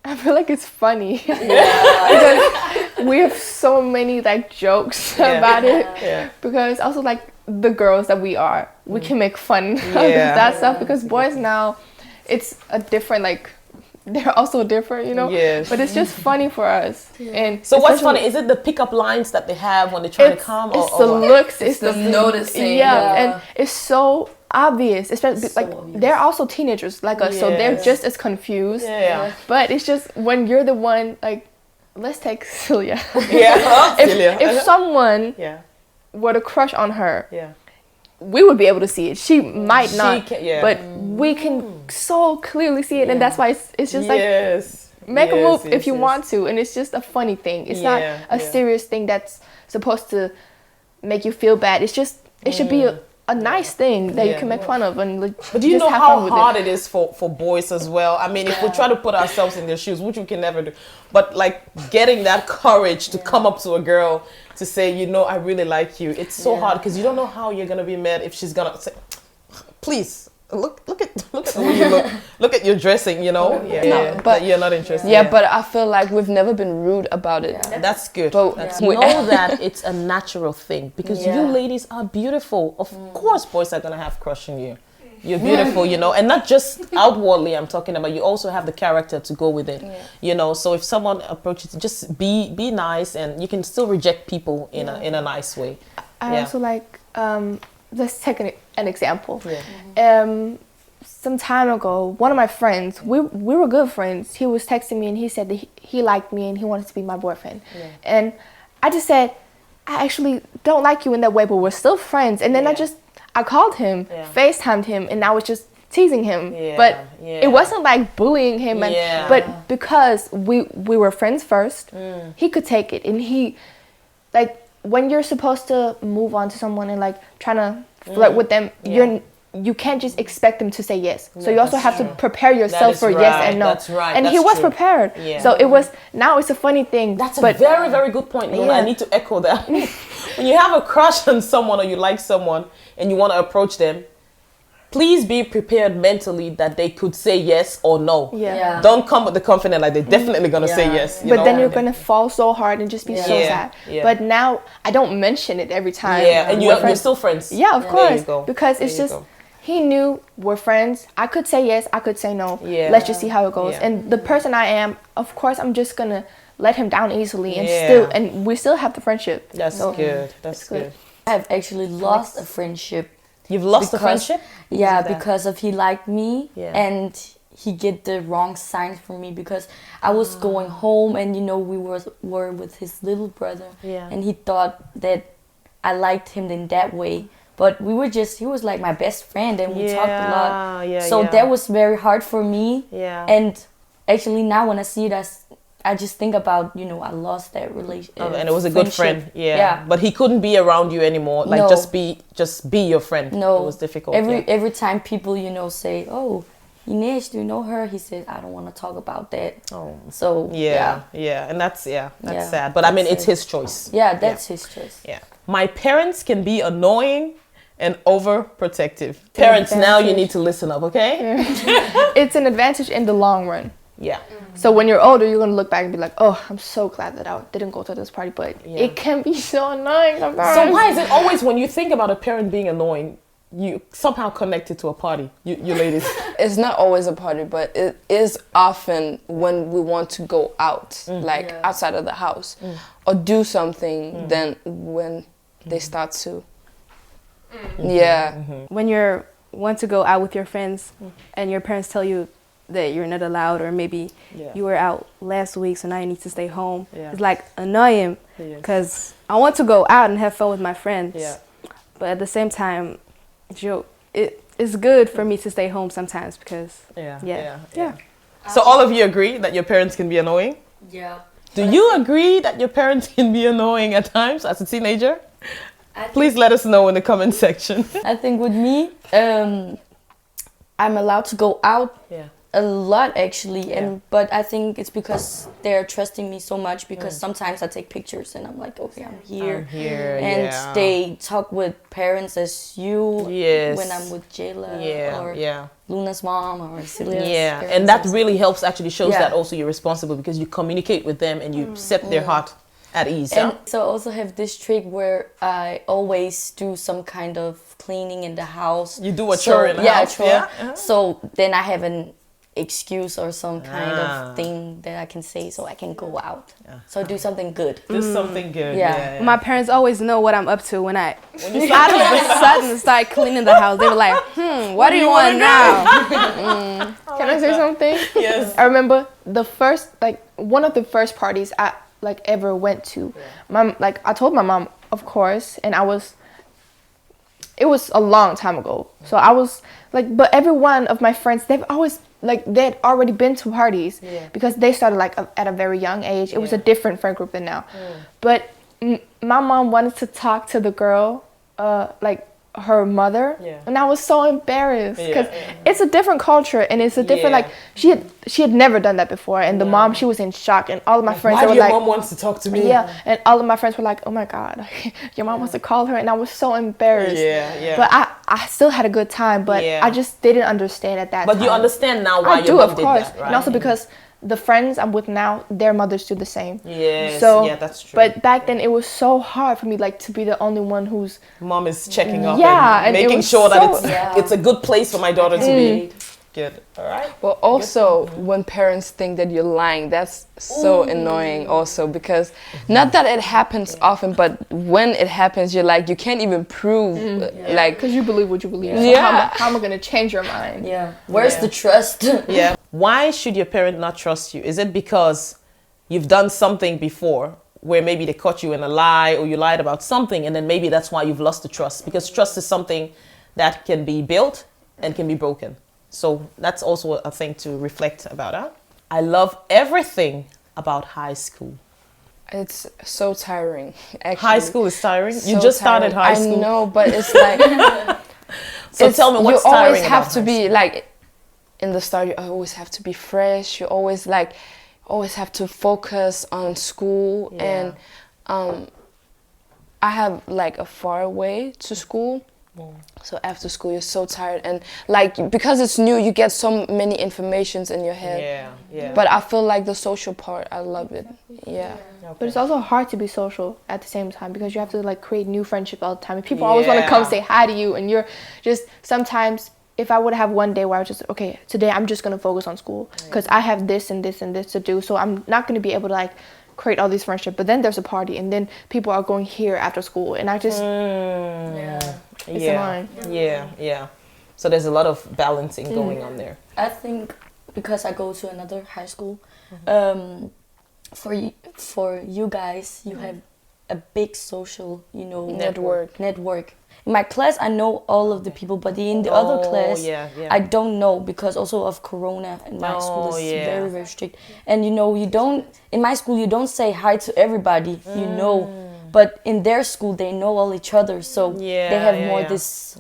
I feel like it's funny because we have so many like jokes about it. Yeah. Because also like the girls that we are, we can make fun of that stuff, because boys now, it's a different, like they're also different, you know. Yes. But it's just funny for us. And so what's funny? Is it the pickup lines that they have when they're trying to come? It's the looks. It's the noticing. Yeah, and it's so obvious, especially like they're also teenagers like us, so they're just as confused. Yeah. But it's just when you're the one, like, let's take Celia. Yeah. If someone were to crush on her, Yeah. we would be able to see it. She might not, can, but we can so clearly see it, and that's why it's just like make a move if you want to, and it's just a funny thing. It's not a serious thing that's supposed to make you feel bad. It's just it should be a nice thing that you can make fun of, and but do you know how hard it is for boys as well? I mean, if we try to put ourselves in their shoes, which we can never do, but like getting that courage to come up to a girl to say, you know, I really like you, it's so hard, because you don't know how you're gonna be mad if she's gonna say, please look at the way you look at your dressing, you know. But you're not interested. But I feel like we've never been rude about it. That's good. But know that it's a natural thing, because you ladies are beautiful. Of course boys are gonna have crush on you. You're beautiful, you know, and not just outwardly. I'm talking about you also have the character to go with it, you know. So if someone approaches, just be nice, and you can still reject people in a nice way. I also like let's take an example. Some time ago, one of my friends, we were good friends. He was texting me and he said that he liked me and he wanted to be my boyfriend. And I just said, I actually don't like you in that way, but we're still friends. And then I called him, FaceTimed him, and I was just teasing him. But it wasn't like bullying him. But because we were friends first, he could take it. And he, like, when you're supposed to move on to someone and like trying to flirt with them, you can't just expect them to say yes. So you also have to prepare yourself for yes and no. That's right. And he was prepared. So it was, now it's a funny thing. That's a very, very good point, Luna. I need to echo that. When you have a crush on someone or you like someone and you want to approach them, please be prepared mentally that they could say yes or no. Yeah. Don't come with the confidence like they're definitely gonna say yes. But then you're gonna fall so hard and just be so Yeah. sad. Yeah. But now I don't mention it every time. Yeah, and we're you're still friends. Yeah, of There course. you go. Because There it's you just go. he knew we're friends. I could say yes, I could say no. Yeah. Let's just see how it goes. Yeah. And the person I am, of course, I'm just gonna let him down easily and Yeah. we still have the friendship. That's So, good. That's it's good. good. I've actually lost a friendship. You've lost a Because- friendship? Yeah, What's that? because of he liked me Yeah. and he get the wrong signs from me because I was going home and we were with his little brother Yeah. and he thought that I liked him in that way. But he was like my best friend and we talked a lot. Yeah, So yeah. that was very hard for me. Yeah. And actually now when I see it, I just think about, I lost that relationship. And it was a good friend. Yeah. Yeah. But he couldn't be around you anymore. Like No. just be your friend. No. It was difficult. Every time people, say, "Oh, Ines, do you know her?" He says, "I don't want to talk about that." Oh. So Yeah. And that's Yeah. sad. But I mean, That's it's his choice. Yeah, that's his choice. Yeah. My parents can be annoying and overprotective. Parents, now you need to listen up, okay? It's an advantage in the long run. Yeah. So when you're older, you're gonna look back and be like, "Oh, I'm so glad that I didn't go to this party." But Yeah. it can be so annoying sometimes. So why is it always when you think about a parent being annoying, you somehow connect it to a party? You ladies. It's not always a party, but it is often when we want to go out, like outside of the house, or do something. Then when they start to, yeah, When you want to go out with your friends and your parents tell you that you're not allowed, or maybe Yeah. you were out last week, so now you need to stay home. Yeah. It's like annoying Yes. because I want to go out and have fun with my friends. Yeah. But at the same time, it's good for me to stay home sometimes because Yeah. So all of you agree that your parents can be annoying? Yeah. Do you agree that your parents can be annoying at times as a teenager? Please let us know in the comment section. I think with me, I'm allowed to go out Yeah. a lot actually, but I think it's because they're trusting me so much because sometimes I take pictures and I'm like, okay, I'm here. Here, And yeah. they talk with parents as you Yes. when I'm with Jayla or Yeah. Luna's mom or Celia's Yeah, parents and that stuff. really helps, actually shows Yeah. that also you're responsible because you communicate with them and you set their heart at ease. And Yeah? so I also have this trick where I always do some kind of cleaning in the house. You do a chore in the house, a chore. yeah? Uh-huh. So then I have an excuse or some kind Ah. of thing that I can say so I can go out. So do something good. Do something good. Yeah. my parents always know what I'm up to when I out of a sudden start cleaning the house. They were like, what do you want now? Can I say something? Yes. I remember one of the first parties I ever went to. I told my mom, of course, and it was a long time ago. So I was but every one of my friends, they'd already been to parties because they started at a very young age. It was a different friend group than now. But my mom wanted to talk to the girl, her mother, and I was so embarrassed because it's a different culture and it's a different she had never done that before, and the mom, she was in shock, and all of my friends Why were do your like, mom wants to talk to me? and all of my friends were like, "Oh my God, your mom wants to call her," and I was so embarrassed. Yeah. But I still had a good time, but Yeah. I just didn't understand at that time. But you understand now why I your do, mom of did course, that, right? and also because the friends I'm with now, their mothers do the same. Yes, So, yeah, that's true. But back then, it was so hard for me, to be the only one who's Mom is checking up Yeah, and and it making was sure that so- it's a good place for my daughter to be. Good. All right. Well, also when parents think that you're lying, that's so annoying. Also because not that it happens often, but when it happens, you're like you can't even prove because you believe what you believe. So Yeah. how am I gonna change your mind? Yeah. Where's the trust? Yeah. Why should your parent not trust you? Is it because you've done something before where maybe they caught you in a lie or you lied about something, and then maybe that's why you've lost the trust? Because trust is something that can be built and can be broken. So that's also a thing to reflect about. Huh? I love everything about high school. It's so tiring. Actually. High school is tiring. You So just started tiring. high school. I know, but it's like So tell me what's you always tiring have about to high be in the start. You always have to be fresh. You always always have to focus on school, Yeah. and I have a far way to school, So after school, you're so tired, and like because it's new, you get so many informations in your head. Yeah. But I feel like the social part, I love it. Yeah. But it's also hard to be social at the same time because you have to like create new friendship all the time. And people always want to come say hi to you, and you're just sometimes. If I would have one day where I was just okay, today I'm just gonna focus on school because I have this and this and this to do, so I'm not gonna be able to like create all these friendships. But then there's a party, and then people are going here after school, and I just it's annoying. Yeah. So there's a lot of balancing going on there. I think because I go to another high school, for you guys, you have a big social, network. In my class, I know all of the people, but in the other class, I don't know because also of Corona. And my school is very, very strict. And you don't. In my school, you don't say hi to everybody. But in their school, they know all each other, so they have more this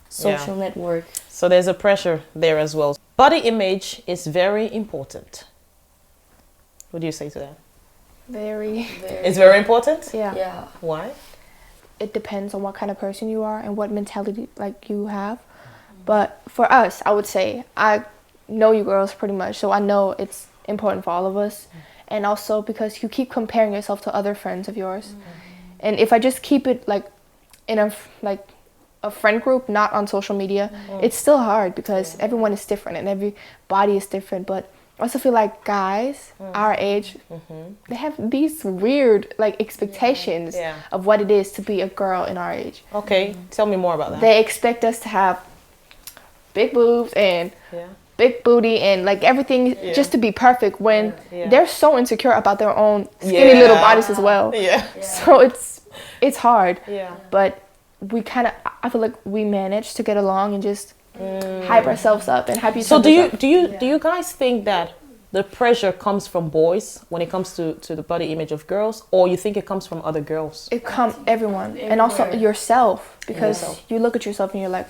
social network. So there's a pressure there as well. Body image is very important. What do you say to that? Very. It's very important? Yeah. Why? It depends on what kind of person you are and what mentality like you have. But for us, I would say I know you girls pretty much, so I know it's important for all of us. And also because you keep comparing yourself to other friends of yours. And if I just keep it like in a friend group, not on social media, it's still hard because everyone is different and every body is different. But I also feel like guys our age, they have these weird like expectations of what it is to be a girl in our age. Okay, tell me more about that. They expect us to have big boobs and big booty and like everything just to be perfect when they're so insecure about their own skinny little bodies as well. So it's hard. But we I feel like we manage to get along and just hype ourselves up and hype each other up. So do you guys think that the pressure comes from boys when it comes to the body image of girls, or you think it comes from other girls? It comes everyone and also yourself because you look at yourself and you're like,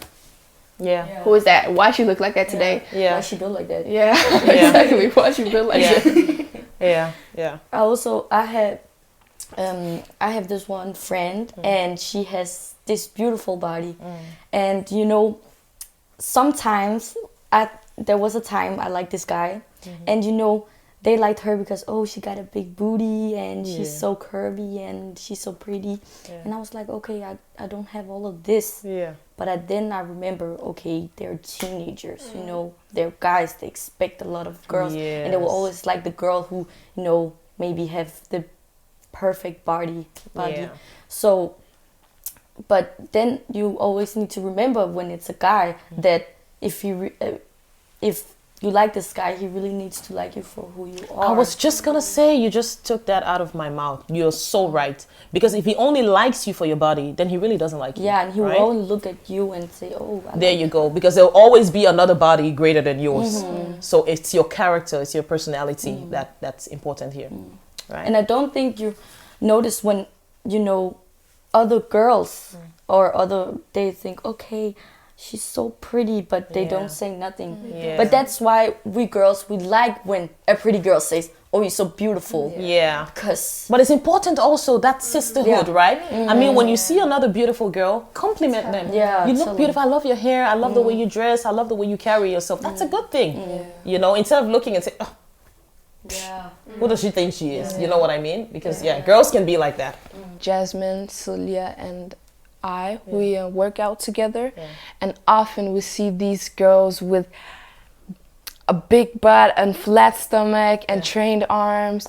who is that? Why she look like that today? Why she built like that? Exactly. Why she built like that? I have this one friend and she has this beautiful body, and sometimes there was a time I liked this guy, and they liked her because she got a big booty and she's so curvy and she's so pretty, and I was like, okay, I don't have all of this, but then I remember, okay, they're teenagers, they're guys, they expect a lot of girls, and they will always like the girl who maybe have the perfect body. So but then you always need to remember when it's a guy that if you like this guy, he really needs to like you for who you are. I was just gonna say, you just took that out of my mouth. You're so right. Because if he only likes you for your body, then he really doesn't like you. Yeah, and he will only look at you and say, there you go. Because there'll always be another body greater than yours. So it's your character, it's your personality that's important here. Right? And I don't think you notice when, other girls they think, okay, she's so pretty, but they don't say nothing. But that's why we girls, we like when a pretty girl says, oh, you're so beautiful. But it's important also, that sisterhood, right? I mean, when you see another beautiful girl, compliment them. You look beautiful. I love your hair. I love the way you dress. I love the way you carry yourself. That's a good thing. Instead of looking and say, oh, who does she think she is? You know what I mean? Because girls can be like that. Jasmine, Celia, and we work out together, and often we see these girls with a big butt and flat stomach and trained arms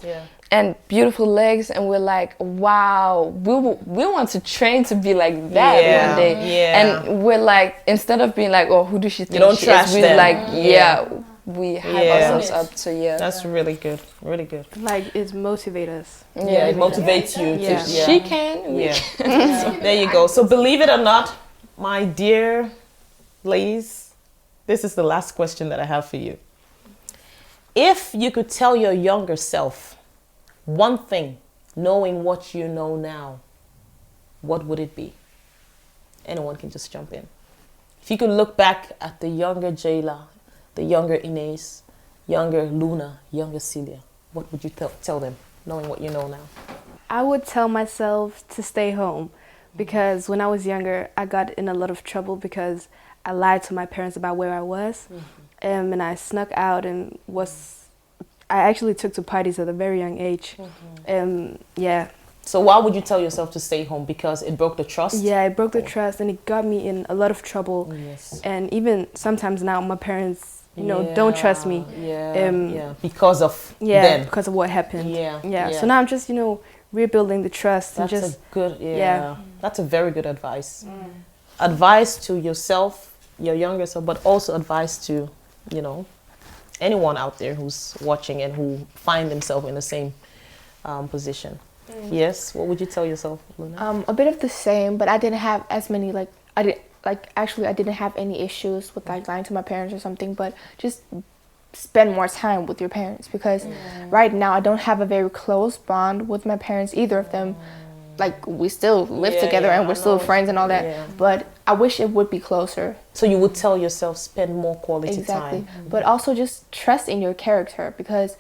and beautiful legs, and we're like, wow, we want to train to be like that one day. And we're like, instead of being like, oh, who does she think she is? We're like, we hype ourselves up to That's really good, really good. Like, it motivates us. It motivates you. She can. There you go. So believe it or not, my dear ladies, this is the last question that I have for you. If you could tell your younger self one thing, knowing what you know now, what would it be? Anyone can just jump in. If you could look back at the younger Jayla, the younger Inez, younger Luna, younger Celia, what would you tell them, knowing what you know now? I would tell myself to stay home because when I was younger, I got in a lot of trouble because I lied to my parents about where I was, and I snuck out and I actually took to parties at a very young age. Yeah. So why would you tell yourself to stay home? Because it broke the trust? Yeah, it broke the trust, and it got me in a lot of trouble. Yes. And even sometimes now, my parents, don't trust me. Yeah. Because of because of what happened. Yeah. So now I'm just, rebuilding the trust. That's and just a good, that's a very good advice. Advice to yourself, your younger self, but also advice to, anyone out there who's watching and who find themselves in the same position. Yes, what would you tell yourself, Luna? A bit of the same, but I didn't have as many, I didn't have any issues with lying to my parents or something, but just spend more time with your parents, because right now I don't have a very close bond with my parents, either of them. We still live together and we're still friends and all that, but I wish it would be closer. So you would tell yourself spend more quality time. Mm-hmm. But also just trust in your character, because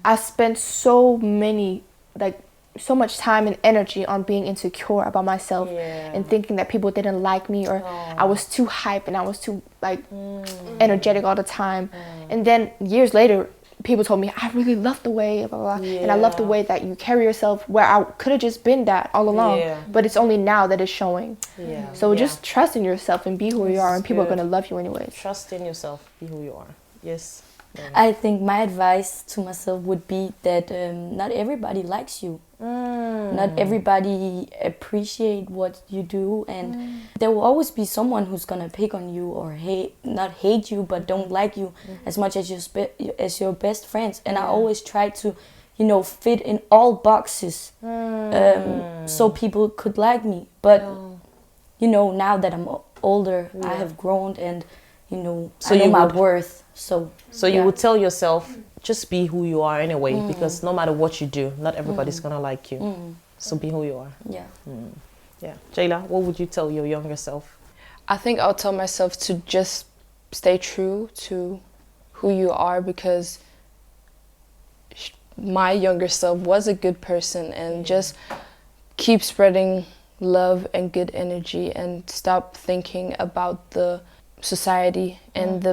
I spent so much time and energy on being insecure about myself and thinking that people didn't like me, or I was too hype and I was too energetic all the time. And then years later, people told me, I really love the way, blah, blah, blah. And I love the way that you carry yourself, where I could have just been that all along. But it's only now that it's showing. So just trust in yourself and be who you are, and people are going to love you anyways. Trust in yourself, be who you are. Yes. I think my advice to myself would be that not everybody likes you. Not everybody appreciate what you do, and there will always be someone who's gonna pick on you or not hate you, but don't like you as much as your best friends. And I always try to, fit in all boxes, so people could like me. But now that I'm older, I have grown, and I know my worth. So you would tell yourself, just be who you are anyway, because no matter what you do, not everybody's gonna like you. So be who you are. Yeah. Jayla, what would you tell your younger self? I think I'll tell myself to just stay true to who you are, because my younger self was a good person, and just keep spreading love and good energy, and stop thinking about the society and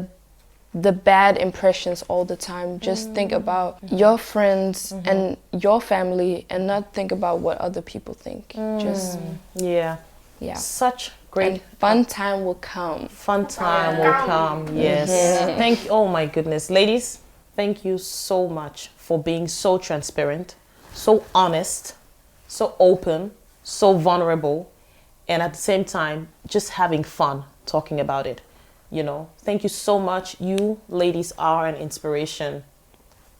the bad impressions all the time. Just think about your friends and your family, and not think about what other people think. Just such great, and fun time will come. Fun time will come. Yes. Thank you. Oh my goodness, ladies, thank you so much for being so transparent, so honest, so open, so vulnerable, and at the same time just having fun talking about it. Thank you so much. You ladies are an inspiration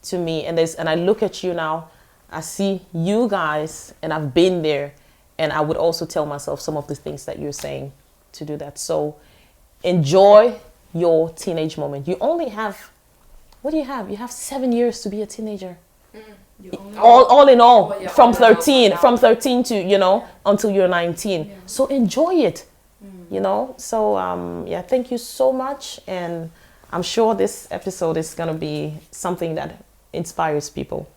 to me, and I look at you now, I see you guys, and I've been there, and I would also tell myself some of the things that you're saying to do that. So enjoy your teenage moment. You only have, what do you have? You have 7 years to be a teenager. All in all, from 13 to until you're 19. So enjoy it. So thank you so much, and I'm sure this episode is gonna be something that inspires people.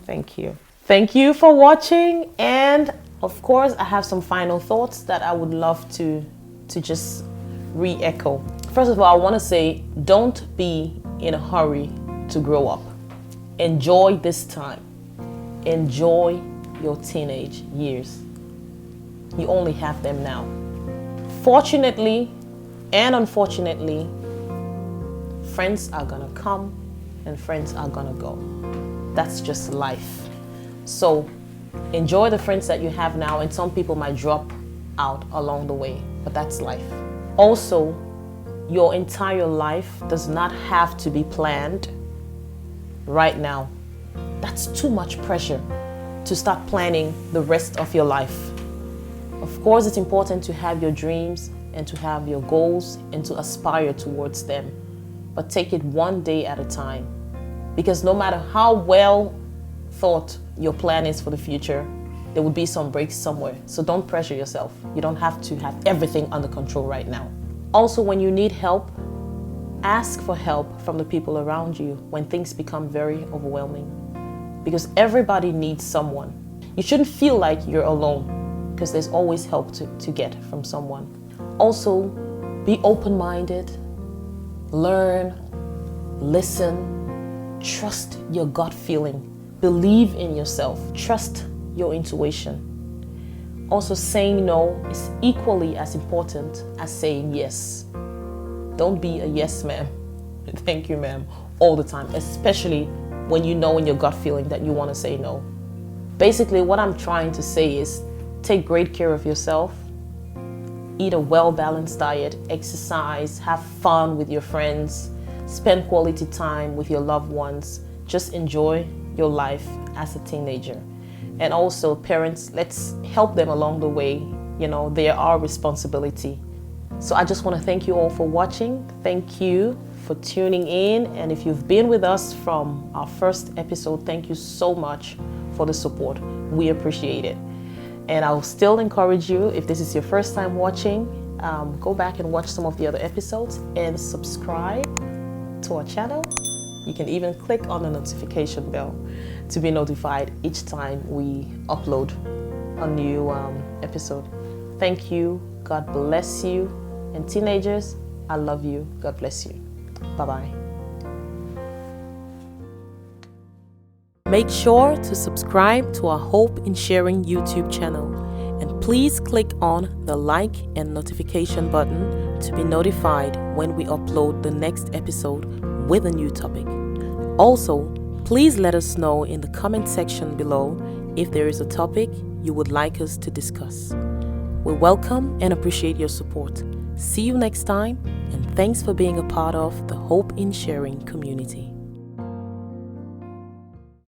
Thank you for watching, and of course I have some final thoughts that I would love to just re-echo. First of all, I want to say, don't be in a hurry to grow up. Enjoy this time. Enjoy your teenage years. You only have them now. Fortunately and unfortunately, friends are gonna come and friends are gonna go. That's just life. So enjoy the friends that you have now, and some people might drop out along the way, but that's life. Also, your entire life does not have to be planned right now. That's too much pressure to start planning the rest of your life. Of course, it's important to have your dreams and to have your goals and to aspire towards them, but take it one day at a time. Because no matter how well thought your plan is for the future, there will be some breaks somewhere. So don't pressure yourself. You don't have to have everything under control right now. Also, when you need help, ask for help from the people around you when things become very overwhelming. Because everybody needs someone. You shouldn't feel like you're alone. because there's always help to get from someone. Also, be open-minded, learn, listen, trust your gut feeling, believe in yourself, trust your intuition. Also, saying no is equally as important as saying yes. Don't be a yes ma'am, thank you ma'am, all the time, especially when you know in your gut feeling that you want to say no. Basically, what I'm trying to say is take great care of yourself, eat a well-balanced diet, exercise, have fun with your friends, spend quality time with your loved ones, just enjoy your life as a teenager. And also, parents, let's help them along the way. You know, they are our responsibility. So I just want to thank you all for watching. Thank you for tuning in. And if you've been with us from our first episode, thank you so much for the support. We appreciate it. And I'll still encourage you, if this is your first time watching, go back and watch some of the other episodes and subscribe to our channel. You can even click on the notification bell to be notified each time we upload a new episode. Thank you. God bless you. And teenagers, I love you. God bless you. Bye-bye. Make sure to subscribe to our Hope in Sharing YouTube channel. And please click on the like and notification button to be notified when we upload the next episode with a new topic. Also, please let us know in the comment section below if there is a topic you would like us to discuss. We welcome and appreciate your support. See you next time, and thanks for being a part of the Hope in Sharing community.